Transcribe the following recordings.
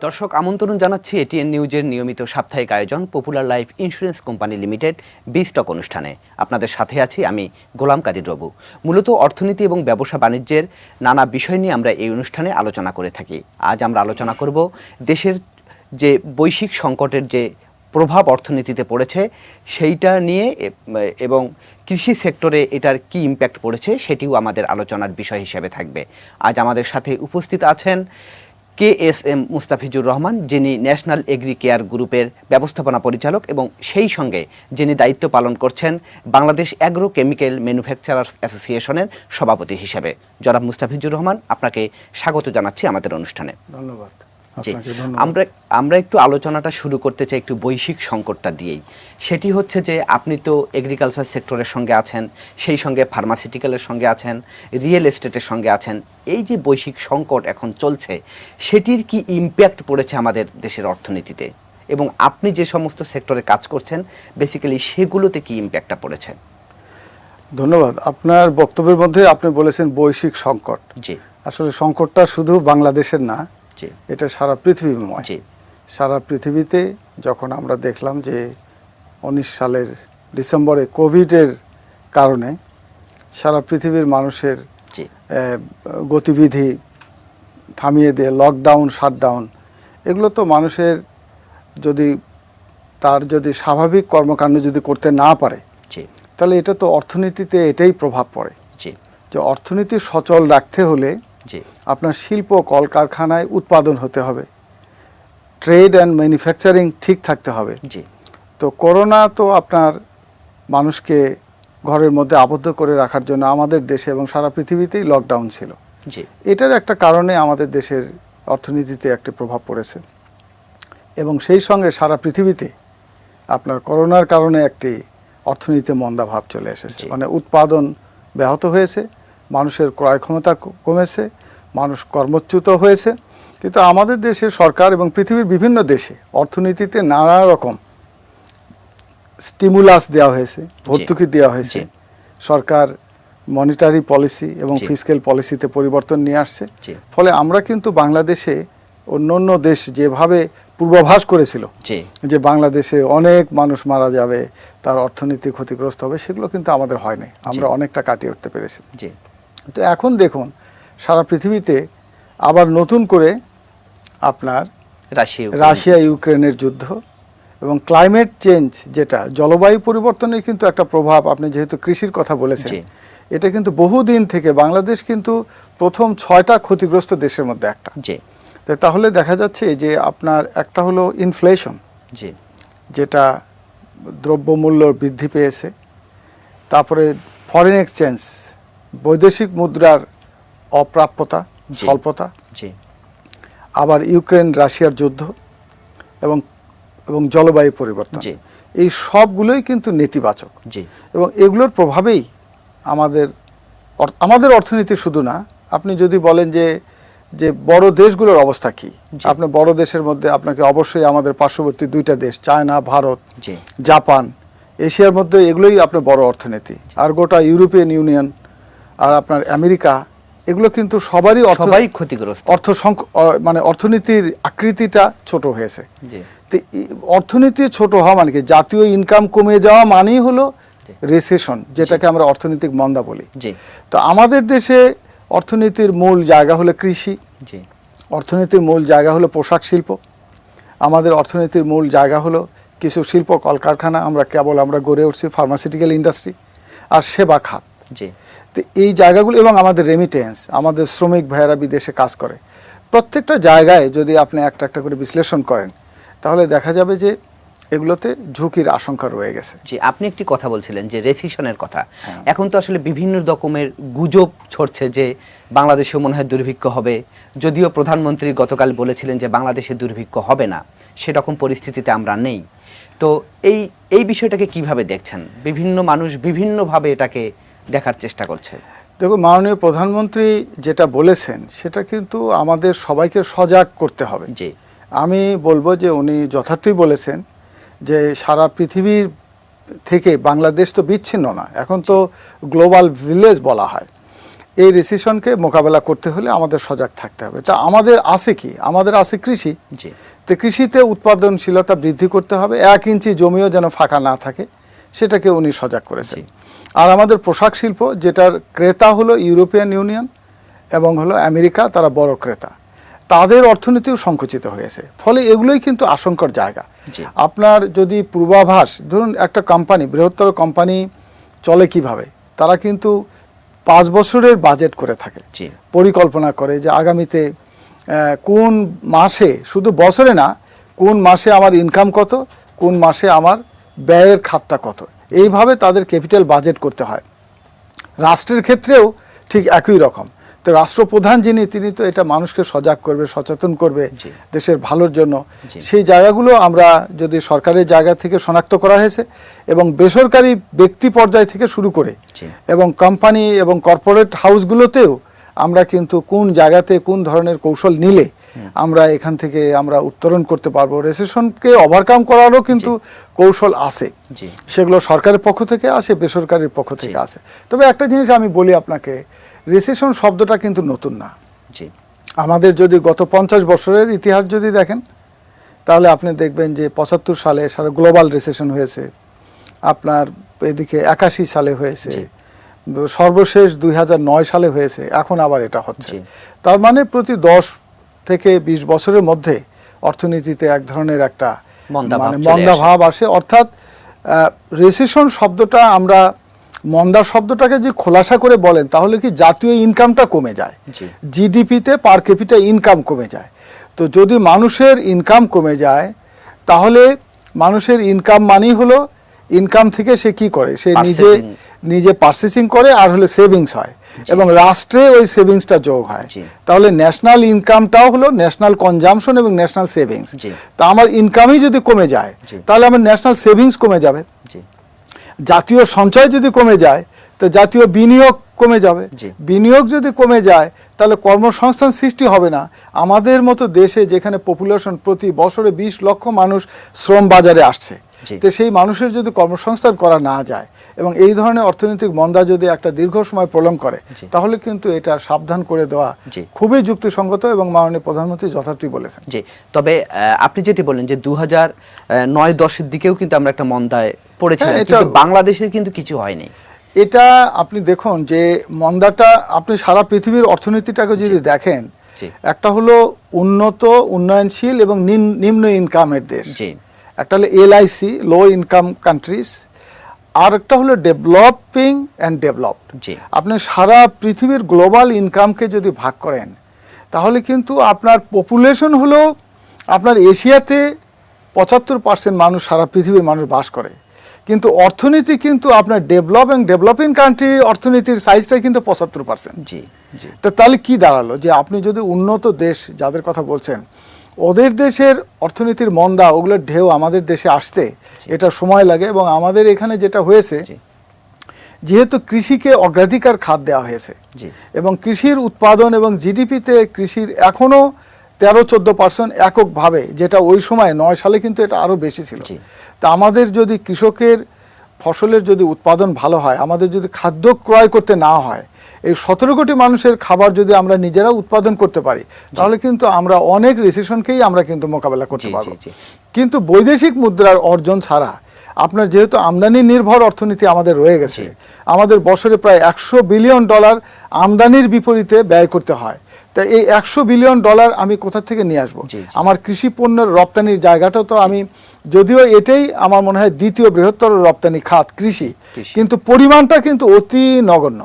দর্শক আমন্ত্রণ জানাচ্ছি এটিএন নিউজের নিয়মিত সাপ্তাহিক আয়োজন popular Life Insurance Company limited B-stock অনুষ্ঠানে। আপনাদের সাথে আছি আমি গোলাম কাদির রবু। মূলত অর্থনীতি এবং ব্যবসা বাণিজ্যের নানা বিষয় নিয়ে আমরা এই অনুষ্ঠানে আলোচনা করে থাকি। আজ আমরা আলোচনা করব দেশের যে বৈশ্বিক সংকটের যে প্রভাব অর্থনীতিতে পড়েছে সেইটা নিয়ে এবং কৃষি সেক্টরে এটার কি ইম্প্যাক্ট পড়েছে সেটিও আমাদের আলোচনার বিষয় হিসেবে থাকবে। আজ আমাদের সাথে উপস্থিত আছেন KSM মুস্তাফিজুর রহমান, যিনি ন্যাশনাল এগ্রি কেয়ার গ্রুপের ব্যবস্থাপনা পরিচালক এবং সেই সঙ্গে যিনি দায়িত্ব পালন করছেন বাংলাদেশ অ্যাগ্রো কেমিক্যাল ম্যানুফ্যাকচারার্স অ্যাসোসিয়েশনের সভাপতি হিসেবে। জনাব মুস্তাফিজুর রহমান, আপনাকে স্বাগত জানাচ্ছি আমাদের অনুষ্ঠানে। ধন্যবাদ। জি, আমরা একটু আলোচনাটা শুরু করতে চাই একটু বৈশ্বিক সংকটটা দিয়েই। সেটি হচ্ছে যে আপনি তো এগ্রিকালচার সেক্টরের সঙ্গে আছেন, সেই সঙ্গে ফার্মাসিউটিক্যালের সঙ্গে আছেন, রিয়েল এস্টেটের সঙ্গে আছেন। এই যে বৈশ্বিক সংকট এখন চলছে সেটির কি ইম্প্যাক্ট পড়েছে আমাদের দেশের অর্থনীতিতে, এবং আপনি যে সমস্ত সেক্টরে কাজ করছেন বেসিক্যালি সেগুলোতে কি ইম্প্যাক্টটা পড়েছে? ধন্যবাদ। আপনার বক্তব্যের মধ্যে আপনি বলেছেন বৈশ্বিক সংকট। জি, আসলে সংকটটা শুধু বাংলাদেশের না, এটা সারা পৃথিবীময়। সারা পৃথিবীতে যখন আমরা দেখলাম যে 19 সালের ডিসেম্বরে কোভিডের কারণে সারা পৃথিবীর মানুষের গতিবিধি থামিয়ে দিয়ে লকডাউন, শাটডাউন, এগুলো তো মানুষের যদি স্বাভাবিক কর্মকাণ্ড যদি করতে না পারে তাহলে এটা তো অর্থনীতিতে এটাই প্রভাব পড়ে। যে অর্থনীতি সচল রাখতে হলে আপনার শিল্প কলকারখানায় উৎপাদন হতে হবে, ট্রেড অ্যান্ড ম্যানুফ্যাকচারিং ঠিক থাকতে হবে। তো করোনা তো আপনার মানুষকে ঘরের মধ্যে আবদ্ধ করে রাখার জন্য আমাদের দেশে এবং সারা পৃথিবীতেই লকডাউন ছিল। এটার একটা কারণে আমাদের দেশের অর্থনীতিতে একটা প্রভাব পড়েছে এবং সেই সঙ্গে সারা পৃথিবীতে আপনার করোনার কারণে একটি অর্থনীতিতে মন্দাভাব চলে এসেছে। মানে উৎপাদন ব্যাহত হয়েছে, মানুষের ক্রয় ক্ষমতা কমেছে, মানুষ কর্মচ্যুত হয়েছে। কিন্তু আমাদের দেশের সরকার এবং পৃথিবীর বিভিন্ন দেশে অর্থনীতিতে নানা রকম স্টিমুলাস দেওয়া হয়েছে, ভর্তুকি দেওয়া হয়েছে। সরকার মনিটারি পলিসি এবং ফিসক্যাল পলিসিতে পরিবর্তন নিয়ে আসছে। ফলে আমরা কিন্তু বাংলাদেশে অন্য দেশ যেভাবে পূর্বাভাস করেছিল যে বাংলাদেশে অনেক মানুষ মারা যাবে, তার অর্থনীতি ক্ষতিগ্রস্ত হবে, সেগুলো কিন্তু আমাদের হয় নাই। আমরা অনেকটা কাটিয়ে উঠতে পেরেছি। তো এখন দেখুন সারা পৃথিবীতে আবার নতুন করে আপনার রাশিয়া ইউক্রেনের যুদ্ধ এবং ক্লাইমেট চেঞ্জ, যেটা জলবায়ু পরিবর্তনের কিন্তু একটা প্রভাব। আপনি যেহেতু কৃষির কথা বলেছেন, এটা কিন্তু বহুদিন থেকে বাংলাদেশ কিন্তু প্রথম 6টা ক্ষতিগ্রস্ত দেশের মধ্যে একটা। তাহলে দেখা যাচ্ছে যে আপনার একটা হলো ইনফ্লেশন, যেটা দ্রব্যমূল্য বৃদ্ধি পেয়েছে। তারপরে ফরেন এক্সচেঞ্জ, বৈদেশিক মুদ্রার অপ্রাপ্যতা, স্বল্পতা, আবার ইউক্রেন রাশিয়ার যুদ্ধ এবং জলবায়ু পরিবর্তন, এই সবগুলোই কিন্তু নেতিবাচক। এবং এগুলোর প্রভাবেই আমাদের অর্থনীতি শুধু না, আপনি যদি বলেন যে বড় দেশগুলোর অবস্থা কি, আপনি বড় দেশের মধ্যে আপনাকে অবশ্যই আমাদের পার্শ্ববর্তী 2টা দেশ, চায়না, ভারত, জাপান, এশিয়ার মধ্যে এগুলোই আপনার বড় অর্থনীতি। আর গোটা ইউরোপিয়ান ইউনিয়ন আর আপনার আমেরিকা, এগুলো কিন্তু সবারই ক্ষতিগ্রস্ত। মানে অর্থনীতির আকৃতিটা ছোট হয়েছে। তো অর্থনীতি ছোট হওয়া মানে কি, জাতীয় ইনকাম কমে যাওয়া মানেই হলো রিসেশন, যেটাকে আমরা অর্থনৈতিক মন্দা বলি। তো আমাদের দেশে অর্থনীতির মূল জায়গা হলো কৃষি, অর্থনীতির মূল জায়গা হলো পোশাক শিল্প, আমাদের অর্থনীতির মূল জায়গা হলো কিছু শিল্প কলকারখানা আমরা গড়ে উঠছি, ফার্মাসিউটিক্যাল ইন্ডাস্ট্রি আর সেবা খাত। তো এই জায়গাগুলো এবং আমাদের রেমিটেন্স, আমাদের শ্রমিক ভাইয়েরা বিদেশে কাজ করে, প্রত্যেকটা জায়গায় যদি আপনি একটা একটা করে বিশ্লেষণ করেন তাহলে দেখা যাবে যে এগুলোতে ঝুঁকির আশঙ্কা রয়ে গেছে। আপনি একটি কথা বলছিলেন যে রেসিশনের কথা। এখন তো আসলে বিভিন্ন রকমের গুজব ছড়ছে যে বাংলাদেশে মনে হয় দুর্ভিক্ষ হবে, যদিও প্রধানমন্ত্রী গতকাল বলেছিলেন যে বাংলাদেশে দুর্ভিক্ষ হবে না, সেরকম পরিস্থিতিতে আমরা নেই। তো এই বিষয়টাকে কিভাবে দেখছেন? বিভিন্ন মানুষ বিভিন্নভাবে এটাকে দেখার চেষ্টা করছে। দেখুন, মাননীয় প্রধানমন্ত্রী যেটা বলেছেন সেটা কিন্তু আমাদের সবাইকে সজাগ করতে হবে। আমি বলবো যে উনি যথার্থই বলেছেন যে সারা পৃথিবীর থেকে বাংলাদেশ তো বিচ্ছিন্ন না, এখন তো গ্লোবাল ভিলেজ বলা হয়। এই রিসেশনকে মোকাবেলা করতে হলে আমাদের সজাগ থাকতে হবে। তা আমাদের আছে কি? আমাদের আছে কৃষি। তো কৃষিতে উৎপাদনশীলতা বৃদ্ধি করতে হবে, 1 ইঞ্চি জমিও যেন ফাঁকা না থাকে, সেটাকে উনি সজাগ করেছেন। আর আমাদের পোশাক শিল্প, যেটার ক্রেতা হলো ইউরোপিয়ান ইউনিয়ন এবং হলো আমেরিকা, তারা বড় ক্রেতা, তাদের অর্থনীতিও সংকুচিত হয়েছে। ফলে এগুলোই কিন্তু আশঙ্কার জায়গা। আপনার যদি পূর্বাভাস, ধরুন একটা কোম্পানি, বৃহত্তর কোম্পানি চলে কিভাবে, তারা কিন্তু 5 বছরের বাজেট করে থাকে, পরিকল্পনা করে যে আগামীতে কোন মাসে, শুধু বছরে না, কোন মাসে আমার ইনকাম কত, কোন মাসে আমার ব্যয়ের খাতটা কত, এইভাবে তাদের ক্যাপিটাল বাজেট করতে হয়। রাষ্ট্রের ক্ষেত্রেও ঠিক একই রকম। তো রাষ্ট্রপ্রধান যিনি, তিনি তো এটা মানুষকে সজাগ করবে, সচেতন করবে দেশের ভালোর জন্য। সেই জায়গাগুলো আমরা যদি সরকারের জায়গা থেকে শনাক্ত করা হয়েছে এবং বেসরকারি ব্যক্তি পর্যায় থেকে শুরু করে এবং কোম্পানি এবং কর্পোরেট হাউসগুলোতেও আমরা কিন্তু কোন জায়গাতে কোন ধরনের কৌশল নিলে আমরা এখান থেকে আমরা উত্তরণ করতে পারবো। রিসেশনকে ওভারকাম করারও কিন্তু কৌশল আছে, সেগুলো সরকারের পক্ষ থেকে আসে, বেসরকারির পক্ষ থেকে আসে। তবে একটা জিনিস আমি বলি আপনাকে, রিসেশন শব্দটা কিন্তু নতুন না। আমাদের যদি গত 50 বছরের ইতিহাস যদি দেখেন, তাহলে আপনি দেখবেন যে 75 সালে সারা গ্লোবাল রিসেশন হয়েছে, আপনার এদিকে 81 সালে হয়েছে, সর্বশেষ 2009 সালে হয়েছে, এখন আবার এটা হচ্ছে। তার মানে প্রতি 10 থেকে 20 বছরের মধ্যে অর্থনীতিতে এক ধরনের একটা মন্দা ভাব আসে। অর্থাৎ রিসেশন শব্দটা, আমরা মন্দা শব্দটাকে যে খোলাসা করে বলেন, তাহলে কি জাতীয় ইনকামটা কমে যায়, জিডিপিতে পার ক্যাপিটা ইনকাম কমে যায়। তো যদি মানুষের ইনকাম কমে যায়, তাহলে মানুষের ইনকাম মানেই হলো, ইনকাম থেকে সে কি করে, সে নিজে পারচেসিং করে, আর হলো সেভিংস হয় এবং রাষ্ট্রে ওই সেভিংসটা যোগ হয়। তাহলে ন্যাশনাল ইনকামটাও হলো ন্যাশনাল কনজাম্পশন এবং ন্যাশনাল সেভিংস। তা আমার ইনকামই যদি কমে যায়, তাহলে আমার ন্যাশনাল সেভিংস কমে যাবে। জাতীয় সঞ্চয় যদি কমে যায়, তো জাতীয় বিনিয়োগ কমে যাবে। বিনিয়োগ যদি কমে যায়, তাহলে কর্মসংস্থান সৃষ্টি হবে না। আমাদের মতো দেশে যেখানে পপুলেশন প্রতি বছরে 20 লক্ষ মানুষ শ্রম বাজারে আসছে, তো সেই মানুষের যদি কর্মসংস্থান করা না যায় এবং এই ধরনের অর্থনৈতিক মন্দা যদি একটা দীর্ঘ সময় প্রলং করে, তাহলে কিন্তু এটা সাবধান করে দেওয়া খুবই যুক্তিসঙ্গত এবং মাননীয় প্রধানমন্ত্রী যথার্থই বলেছেন। তবে আপনি যেটি বললেন যে 2009-10 দিকেও কিন্তু আমরা একটা মন্দায় পড়েছিলাম, কিন্তু বাংলাদেশের কিন্তু কিছু হয়নি। এটা আপনি দেখুন যে মন্দাটা, আপনি সারা পৃথিবীর অর্থনীতিটাকে যদি দেখেন, একটা হলো উন্নত, উন্নয়নশীল এবং নিম্ন ইনকামের দেশ, একটা হলো LIC, লো ইনকাম কান্ট্রিজ, আর একটা হলো ডেভেলপিং অ্যান্ড ডেভেলপড। আপনি সারা পৃথিবীর গ্লোবাল ইনকামকে যদি ভাগ করেন, তাহলে কিন্তু আপনার পপুলেশন হলো, আপনার এশিয়াতে 75% মানুষ, সারা পৃথিবীর মানুষ বাস করে, কিন্তু অর্থনীতি কিন্তু আপনার ডেভেলপিং কান্ট্রির অর্থনীতির সাইজটা কিন্তু 75%। তো তাহলে কি দাঁড়ালো, যে আপনি যদি উন্নত দেশ যাদের কথা বলছেন, ওদের দেশের অর্থনীতির মন্দা, ওগুলোর ঢেউ আমাদের দেশে আসতে এটা সময় লাগে। এবং আমাদের এখানে যেটা হয়েছে, যেহেতু কৃষিকে অগ্রাধিকার খাত দেওয়া হয়েছে এবং কৃষির উৎপাদন এবং জিডিপিতে কৃষির এখনও 13-14% এককভাবে, যেটা ওই সময় 9 সালে কিন্তু এটা আরও বেশি ছিল। তা আমাদের যদি কৃষকের ফসলের যদি উৎপাদন ভালো হয়, আমাদের যদি খাদ্য ক্রয় করতে না হয়, এই 17 কোটি মানুষের খাবার যদি আমরা নিজেরা উৎপাদন করতে পারি, তাহলে কিন্তু আমরা অনেক রিসেশনকেই আমরা কিন্তু মোকাবেলা করতে পারবো। কিন্তু বৈদেশিক মুদ্রার অর্জন ছাড়া, আপনার যেহেতু আমদানি নির্ভর অর্থনীতি আমাদের রয়ে গেছে, আমাদের বছরে প্রায় $100 বিলিয়ন আমদানির বিপরীতে ব্যয় করতে হয়। তা এই $100 বিলিয়ন আমি কোথা থেকে নিয়ে আসবো? আমার কৃষি পণ্যের রপ্তানির জায়গাটা তো আমি, যদিও এটাই আমার মনে হয় দ্বিতীয় বৃহত্তর রপ্তানি খাত কৃষি, কিন্তু পরিমাণটা কিন্তু অতি নগণ্য।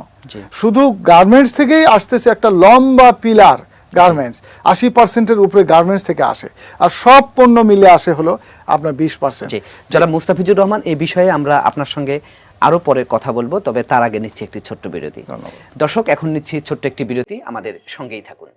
শুধু গার্মেন্টস থেকেই আসতেছে একটা লম্বা পিলার, গার্মেন্টস 80%-এর উপরে গার্মেন্টস থেকে আসে, আর সব পণ্য মিলে আসে হলো আপনার 20%। জনাব মুস্তাফিজুর রহমান, এই বিষয়ে আমরা আপনার সঙ্গে আরো পরে কথা বলবো, তবে তার আগে নিচ্ছি একটি ছোট্ট বিরতি। দর্শক, এখন নিচ্ছি ছোট্ট একটি বিরতি, আমাদের সঙ্গেই থাকুন।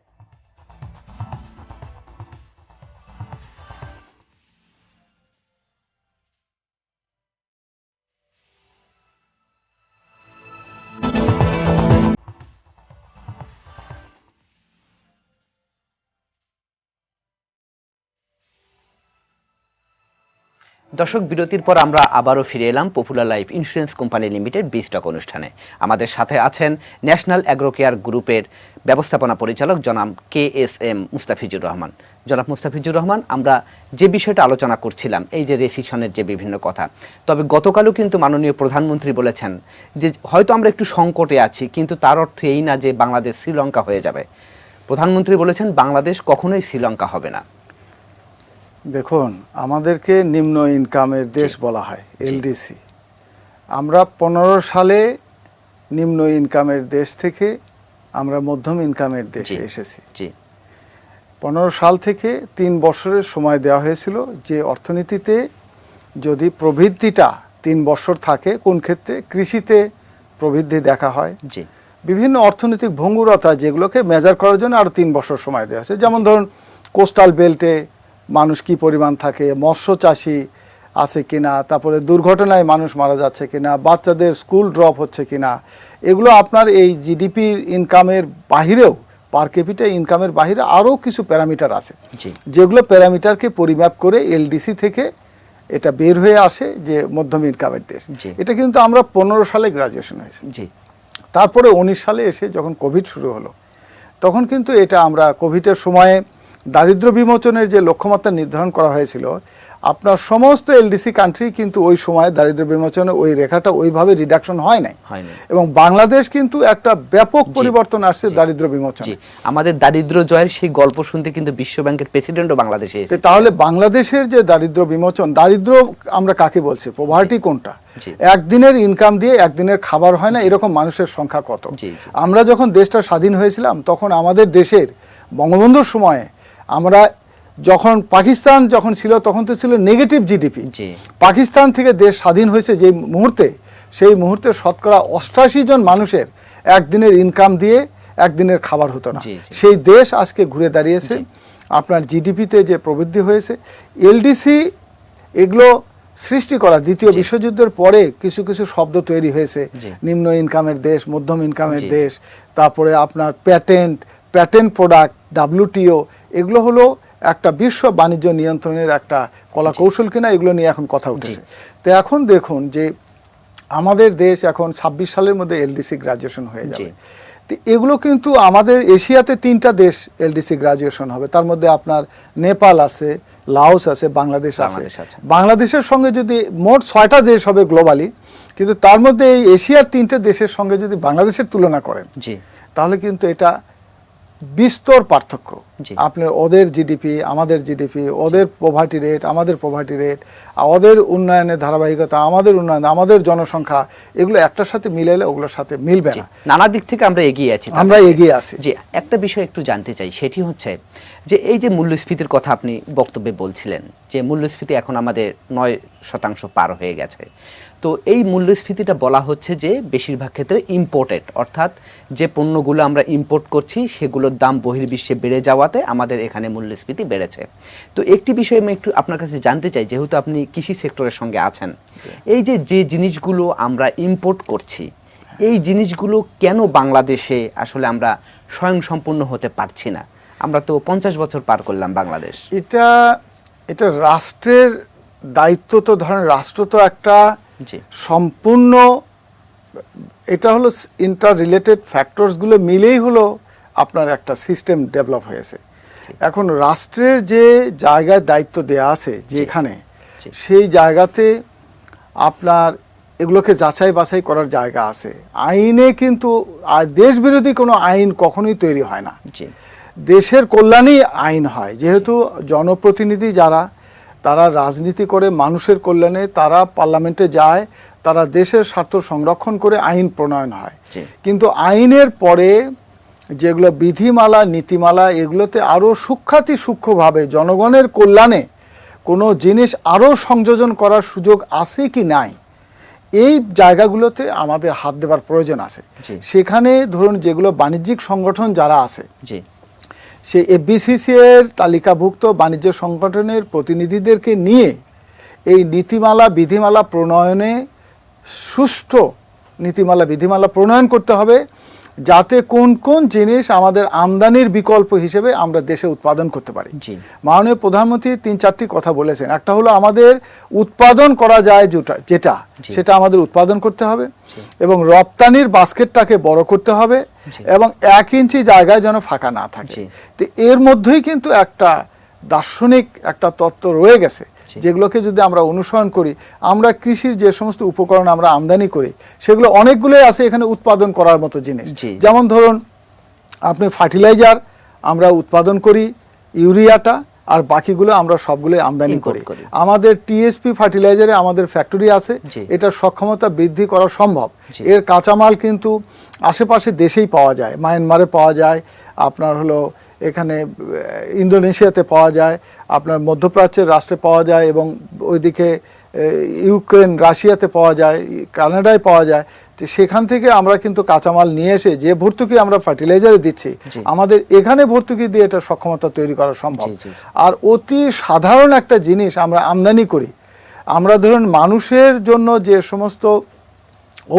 দর্শক, বিরতির পর আমরা আবারও ফিরে এলাম popular Life Insurance Company limited B-stock অনুষ্ঠানে। আমাদের সাথে আছেন ন্যাশনাল অ্যাগ্রো কেয়ার গ্রুপের ব্যবস্থাপনা পরিচালক জনাব KSM মুস্তাফিজুর রহমান। জনাব মুস্তাফিজুর রহমান, আমরা যে বিষয়টা আলোচনা করছিলাম, এই যে রেসিশনের যে বিভিন্ন কথা, তবে গতকালও কিন্তু মাননীয় প্রধানমন্ত্রী বলেছেন যে হয়তো আমরা একটু সংকটে আছি, কিন্তু তার অর্থ এই না যে বাংলাদেশ শ্রীলঙ্কা হয়ে যাবে। প্রধানমন্ত্রী বলেছেন বাংলাদেশ কখনোই শ্রীলঙ্কা হবে না। দেখুন, আমাদেরকে নিম্ন ইনকামের দেশ বলা হয়, LDC। আমরা 15 সালে নিম্ন ইনকামের দেশ থেকে আমরা মধ্যম ইনকামের দেশে এসেছি। 15 সাল থেকে 3 বছরের সময় দেওয়া হয়েছিল যে অর্থনীতিতে যদি প্রবৃদ্ধিটা 3 বছর থাকে, কোন ক্ষেত্রে কৃষিতে প্রবৃদ্ধি দেখা হয়, বিভিন্ন অর্থনৈতিক ভঙ্গুরতা যেগুলোকে মেজার করার জন্য আরও 3 বছর সময় দেওয়া আছে। যেমন ধরুন, কোস্টাল বেল্টে মানুষ কি পরিমাণ থাকে, মৎস্য চাষি আছে কিনা, তারপরে দুর্ঘটনায় মানুষ মারা যাচ্ছে কিনা, বাচ্চাদের স্কুল ড্রপ হচ্ছে কিনা, এগুলো আপনার এই জিডিপির ইনকামের বাহিরেও, পার ক্যাপিটা ইনকামের বাহিরে আরও কিছু প্যারামিটার আছে, যেগুলো প্যারামিটারকে পরিমাপ করে LDC থেকে এটা বের হয়ে আসে যে মধ্যম ইনকামের দেশ। এটা কিন্তু আমরা 15 সালে গ্রাজুয়েশন হয়েছে। তারপরে 19 সালে এসে যখন কোভিড শুরু হলো, তখন কিন্তু এটা আমরা কোভিডের সময়ে দারিদ্র্য বিমোচনের যে লক্ষ্যমাত্রা নির্ধারণ করা হয়েছিল, আপনার সমস্ত LDC কান্ট্রি কিন্তু ওই সময় দারিদ্র্য বিমোচনে ওই রেখাটা ওইভাবে রিডাকশন হয় নাই, এবং বাংলাদেশ কিন্তু একটা ব্যাপক পরিবর্তন আসছে দারিদ্র্য বিমোচনে। আমাদের দারিদ্র্য জয়ের সেই গল্প শুনতে কিন্তু বিশ্ব ব্যাংকের প্রেসিডেন্টও বাংলাদেশে এসেছে। তাহলে বাংলাদেশের যে দারিদ্র্য বিমোচন, দারিদ্র্য আমরা কাকে বলছি, পভার্টি কোনটা, একদিনের ইনকাম দিয়ে একদিনের খাবার হয় না এরকম মানুষের সংখ্যা কত। আমরা যখন দেশটা স্বাধীন হয়েছিলাম, তখন আমাদের দেশের বঙ্গবন্ধুর সময়ে আমরা যখন পাকিস্তান যখন ছিল, তখন তো ছিল নেগেটিভ জিডিপি। পাকিস্তান থেকে দেশ স্বাধীন হয়েছে যে মুহূর্তে, সেই মুহূর্তে শতকরা 88 জন মানুষের একদিনের ইনকাম দিয়ে একদিনের খাবার হতো না। সেই দেশ আজকে ঘুরে দাঁড়িয়েছে। আপনার জিডিপিতে যে প্রবৃদ্ধি হয়েছে, LDC এগুলো সৃষ্টি করা দ্বিতীয় বিশ্বযুদ্ধের পরে কিছু কিছু শব্দ তৈরি হয়েছে, নিম্ন ইনকামের দেশ, মধ্যম ইনকামের দেশ, তারপরে আপনার প্যাটেন্ট প্রোডাক্ট, WTO, এগুলো হলো একটা বিশ্ব বাণিজ্য নিয়ন্ত্রণের একটা কলা কৌশল কিনা, এগুলো নিয়ে এখন কথা উঠেছে। তো এখন দেখুন যে আমাদের দেশ এখন 26 সালের মধ্যে LDC গ্রাজুয়েশন হয়ে যাবে। তো এগুলো কিন্তু আমাদের এশিয়াতে 3টা দেশ LDC গ্রাজুয়েশন হবে, তার মধ্যে আপনার নেপাল আছে, লাওস আছে, বাংলাদেশ আছে। বাংলাদেশের সঙ্গে যদি মোট 6টা দেশ হবে গ্লোবালি, কিন্তু তার মধ্যে এই এশিয়ার 3টে দেশের সঙ্গে যদি বাংলাদেশের তুলনা করেন, তাহলে কিন্তু এটা বিস্তর পার্থক্য। আপনার ওদের জিডিপি, আমাদের জিডিপি, ওদের পভার্টি রেট, আমাদের পভার্টি রেট, ওদের উন্নয়নের ধারাবাহিকতা, আমাদের উন্নয়ন, আমাদের জনসংখ্যা, এগুলো একটার সাথে মিলাইলে ওগুলোর সাথে মিলবে না। নানা দিক থেকে আমরা এগিয়ে আছি, যে একটা বিষয় একটু জানতে চাই, সেটি হচ্ছে যে এই যে মূল্যস্ফীতির কথা আপনি বক্তব্যে বলছিলেন, যে মূল্যস্ফীতি এখন আমাদের 9% পার হয়ে গেছে। তো এই মূল্যস্ফীতিটা বলা হচ্ছে যে বেশিরভাগ ক্ষেত্রে ইম্পোর্টেড, অর্থাৎ যে পণ্যগুলো আমরা ইম্পোর্ট করছি সেগুলোর দাম বহির্বিশ্বে বেড়ে যাওয়াতে আমাদের এখানে মূল্যস্ফীতি বেড়েছে। তো একটি বিষয় আমি একটু আপনার কাছে জানতে চাই, যেহেতু আপনি কৃষি সেক্টরের সঙ্গে আছেন, এই যে জিনিসগুলো আমরা ইম্পোর্ট করছি, এই জিনিসগুলো কেন বাংলাদেশে আসলে আমরা স্বয়ংসম্পূর্ণ হতে পারছি না? আমরা তো 50 বছর পার করলাম বাংলাদেশ। এটা রাষ্ট্রের দায়িত্ব। তো ধরেন, রাষ্ট্র তো একটা সম্পূর্ণ, এটা হলো ইন্টার রিলেটেড ফ্যাক্টরসগুলো মিলেই হলো আপনার একটা সিস্টেম ডেভেলপ হয়েছে। এখন রাষ্ট্রের যে জায়গায় দায়িত্ব দেয়া আছে যেখানে, সেই জায়গাতে আপনার এগুলোকে যাচাই বাছাই করার জায়গা আছে। আইনে কিন্তু দেশ বিরোধী কোনো আইন কখনোই তৈরি হয় না, দেশের কল্যাণেই আইন হয়। যেহেতু জনপ্রতিনিধি যারা, তারা রাজনীতি করে মানুষের কল্যাণে, তারা পার্লামেন্টে যায়, তারা দেশের স্বার্থ সংরক্ষণ করে আইন প্রণয়ন হয়। কিন্তু আইনের পরে যেগুলো বিধিমালা, নীতিমালা, এগুলোতে আরও সূক্ষ্মভাবে জনগণের কল্যাণে কোনো জিনিস আরও সংযোজন করার সুযোগ আছে কি নাই, এই জায়গাগুলোতে আমাদের হাত দেবার প্রয়োজন আছে। সেখানে ধরুন, যেগুলো বাণিজ্যিক সংগঠন যারা আছে, সেই FBCCI এর তালিকাভুক্ত বাণিজ্য সংগঠনের প্রতিনিধিদেরকে নিয়ে এই নীতিমালা, বিধিমালা প্রণয়নে সুষ্ঠু নীতিমালা, বিধিমালা প্রণয়ন করতে হবে, যাতে কোন কোন জিনিস আমাদের আমদানির বিকল্প হিসেবে আমরা দেশে উৎপাদন করতে পারি। মাননীয় প্রধানমন্ত্রী 3-4টি কথা বলেছেন। একটা হলো আমাদের উৎপাদন করা যায় যেটা সেটা আমাদের উৎপাদন করতে হবে এবং রপ্তানির বাস্কেটটাকে বড় করতে হবে এবং 1 ইঞ্চি জায়গায় যেন ফাঁকা না থাকে। তো এর মধ্যেই কিন্তু একটা দার্শনিক একটা তত্ত্ব রয়ে গেছে, যেগুলোকে যদি আমরা অনুসরণ করি, আমরা কৃষির যে সমস্ত উপকরণ আমরা আমদানি করি সেগুলো অনেকগুলোই আছে এখানে উৎপাদন করার মতো জিনিস। যেমন ধরুন আপনি ফার্টিলাইজার আমরা উৎপাদন করি, ইউরিয়াটা, আর বাকিগুলো আমরা সবগুলোই আমদানি করি। আমাদের টিএসপি ফার্টিলাইজারে আমাদের ফ্যাক্টরি আছে, এটার সক্ষমতা বৃদ্ধি করা সম্ভব। এর কাঁচামাল কিন্তু আশেপাশে দেশেই পাওয়া যায়, মায়ানমারে পাওয়া যায়, আপনার হলো এখানে ইন্দোনেশিয়াতে পাওয়া যায়, আপনার মধ্যপ্রাচ্যের রাষ্ট্রে পাওয়া যায় এবং ওইদিকে ইউক্রেন রাশিয়াতে পাওয়া যায়, কানাডায় পাওয়া যায়। তো সেখান থেকে আমরা কিন্তু কাঁচামাল নিয়ে এসে যে ভর্তুকি আমরা ফার্টিলাইজারে দিচ্ছি, আমাদের এখানে ভর্তুকি দিয়ে এটা সক্ষমতা তৈরি করা সম্ভব। আর অতি সাধারণ একটা জিনিস আমরা আমদানি করি, আমরা ধরুন মানুষের জন্য যে সমস্ত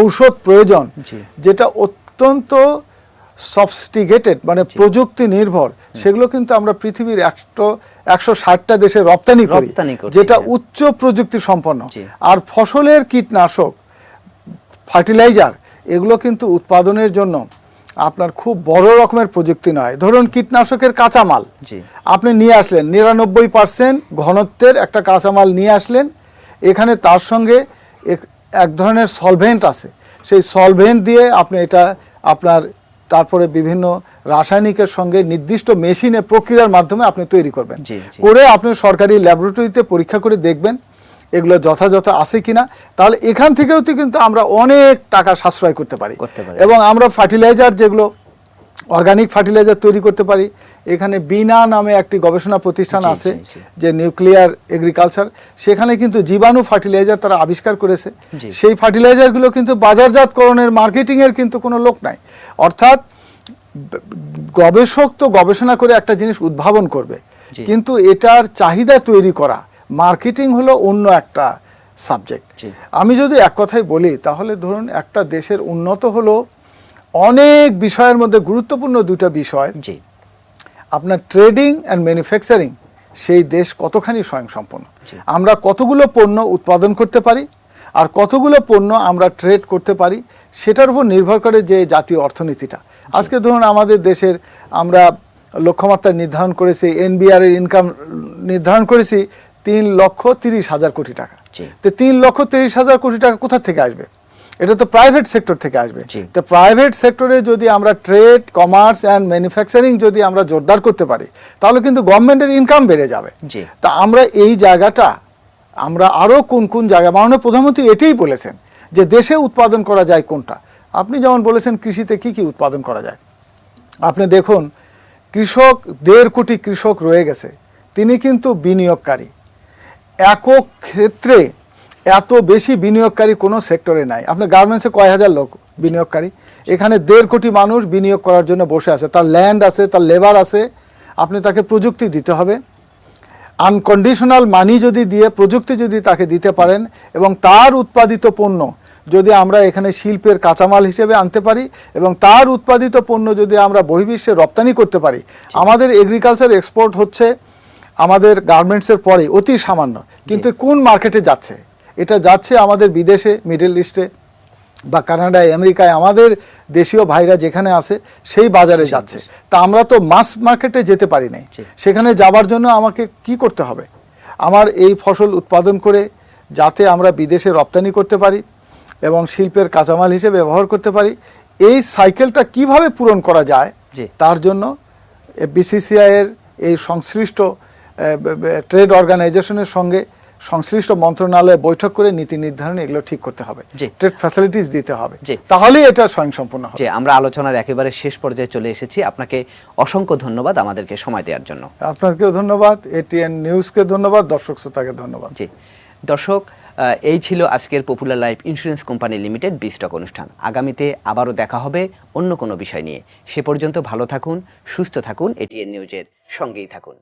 ঔষধ প্রয়োজন, যেটা অত্যন্ত সফিস্টিকেটেড মানে প্রযুক্তি নির্ভর, সেগুলো কিন্তু আমরা পৃথিবীর 160টা দেশে রপ্তানি করি, যেটা উচ্চ প্রযুক্তি সম্পন্ন। আর ফসলের কীটনাশক, ফার্টিলাইজার, এগুলো কিন্তু উৎপাদনের জন্য আপনার খুব বড় রকমের প্রযুক্তি নয়। ধরুন কীটনাশকের কাঁচামাল আপনি নিয়ে আসলেন, 99% ঘনত্বের একটা কাঁচামাল নিয়ে আসলেন, এখানে তার সঙ্গে এক ধরনের সলভেন্ট আছে, সেই সলভেন্ট দিয়ে আপনি এটা আপনার তারপরে বিভিন্ন রাসায়নিকের সঙ্গে নির্দিষ্ট মেশিনে প্রক্রিয়ার মাধ্যমে আপনি তৈরি করবেন, করে আপনি সরকারি ল্যাবরেটরিতে পরীক্ষা করে দেখবেন এগুলো যথাযথ আছে কিনা। তাহলে এখান থেকেও তো কিন্তু আমরা অনেক টাকা সাশ্রয় করতে পারি এবং আমরা ফার্টিলাইজার, যেগুলো অর্গানিক ফার্টিলাইজার তৈরি করতে পারি। এখানে বিনা নামে একটি গবেষণা প্রতিষ্ঠান আছে, যে নিউক্লিয়ার এগ্রিকালচার, সেখানে কিন্তু জীবাণু ফার্টিলাইজার তারা আবিষ্কার করেছে। সেই ফার্টিলাইজারগুলো কিন্তু বাজারজাতকরণের, মার্কেটিংয়ের কিন্তু কোনো লোক নাই। অর্থাৎ গবেষক তো গবেষণা করে একটা জিনিস উদ্ভাবন করবে, কিন্তু এটার চাহিদা তৈরি করা, মার্কেটিং হলো অন্য একটা সাবজেক্ট। আমি যদি এক কথাই বলি, তাহলে ধরুন একটা দেশের উন্নত হলো অনেক বিষয়ের মধ্যে গুরুত্বপূর্ণ 2টা বিষয়, আপনার ট্রেডিং অ্যান্ড ম্যানুফ্যাকচারিং, সেই দেশ কতখানি স্বয়ংসম্পন্ন, আমরা কতগুলো পণ্য উৎপাদন করতে পারি আর কতগুলো পণ্য আমরা ট্রেড করতে পারি, সেটার উপর নির্ভর করে যে জাতীয় অর্থনীতিটা। আজকে ধরুন আমাদের দেশের আমরা লক্ষ্যমাত্রা নির্ধারণ করেছি, এনবিআর এর ইনকাম নির্ধারণ করেছি 3,30,000 কোটি টাকা। তো 3,30,000 কোটি টাকা কোথা থেকে আসবে? এটা তো প্রাইভেট সেক্টর থেকে আসবে। তো প্রাইভেট সেক্টরে যদি আমরা ট্রেড, কমার্স অ্যান্ড ম্যানুফ্যাকচারিং যদি আমরা জোরদার করতে পারি, তাহলে কিন্তু গভর্নমেন্টের ইনকাম বেড়ে যাবে। তা আমরা এই জায়গাটা আমরা আরও কোন কোন জায়গা, মাননীয় প্রধানমন্ত্রী এটাই বলেছেন যে দেশে উৎপাদন করা যায় কোনটা। আপনি যেমন বলেছেন কৃষিতে কি কি উৎপাদন করা যায়, আপনি দেখুন কৃষক 1.5 কোটি কৃষক রয়ে গেছে, তিনি কিন্তু বিনিয়োগকারী। একক ক্ষেত্রে এত বেশি বিনিয়োগকারী কোনো সেক্টরে নাই। আপনার গার্মেন্টসে কয় হাজার লোক বিনিয়োগকারী, এখানে 1.5 কোটি মানুষ বিনিয়োগ করার জন্য বসে আছে, তার ল্যান্ড আছে, তার লেবার আছে, আপনি তাকে প্রযুক্তি দিতে হবে। আনকন্ডিশনাল মানি যদি দিয়ে প্রযুক্তি যদি তাকে দিতে পারেন এবং তার উৎপাদিত পণ্য যদি আমরা এখানে শিল্পের কাঁচামাল হিসেবে আনতে পারি এবং তার উৎপাদিত পণ্য যদি আমরা বহির্বিশ্বে রপ্তানি করতে পারি, আমাদের এগ্রিকালচার এক্সপোর্ট হচ্ছে আমাদের গার্মেন্টসের পরে অতি সামান্য, কিন্তু কোন মার্কেটে যাচ্ছে? এটা যাচ্ছে আমাদের বিদেশে, মিডল ইস্টে বা কানাডায়, আমেরিকায়, আমাদের দেশীয় ভাইরা যেখানে আছে সেই বাজারে যাচ্ছে। তা আমরা তো মাস মার্কেটে যেতে পারি নাই। সেখানে যাবার জন্য আমাকে কি করতে হবে? আমার এই ফসল উৎপাদন করে যাতে আমরা বিদেশে রপ্তানি করতে পারি এবং শিল্পের কাঁচামাল হিসেবে ব্যবহার করতে পারি, এই সাইকেলটা কিভাবে পূরণ করা যায়, তার জন্য বিসিসিআই এর এই সংশ্লিষ্ট ট্রেড অর্গানাইজেশনের সঙ্গে সংশ্লিষ্ট মন্ত্রণালয়ে বৈঠক করে নীতি নির্ধারণ এগুলো ঠিক করতে হবে, ট্রেড ফ্যাসিলিটিস দিতে হবে, তাহলেই এটা স্বয়ংসম্পূর্ণ হবে। আমরা আলোচনার একেবারে শেষ পর্যায়ে চলে এসেছি। আপনাকে অসংখ্য ধন্যবাদ আমাদেরকে সময় দেওয়ার জন্য। আপনাকেও ধন্যবাদ, এটিএন নিউজকে ধন্যবাদ, দর্শক শ্রোতাকে ধন্যবাদ। জি দর্শক, এই ছিল আজকের Popular Life Insurance Company Limited বিস্টক অনুষ্ঠান। আগামীতে আবারও দেখা হবে অন্য কোনো বিষয় নিয়ে। সে পর্যন্ত ভালো থাকুন, সুস্থ থাকুন, এটিএন নিউজের সঙ্গেই থাকুন।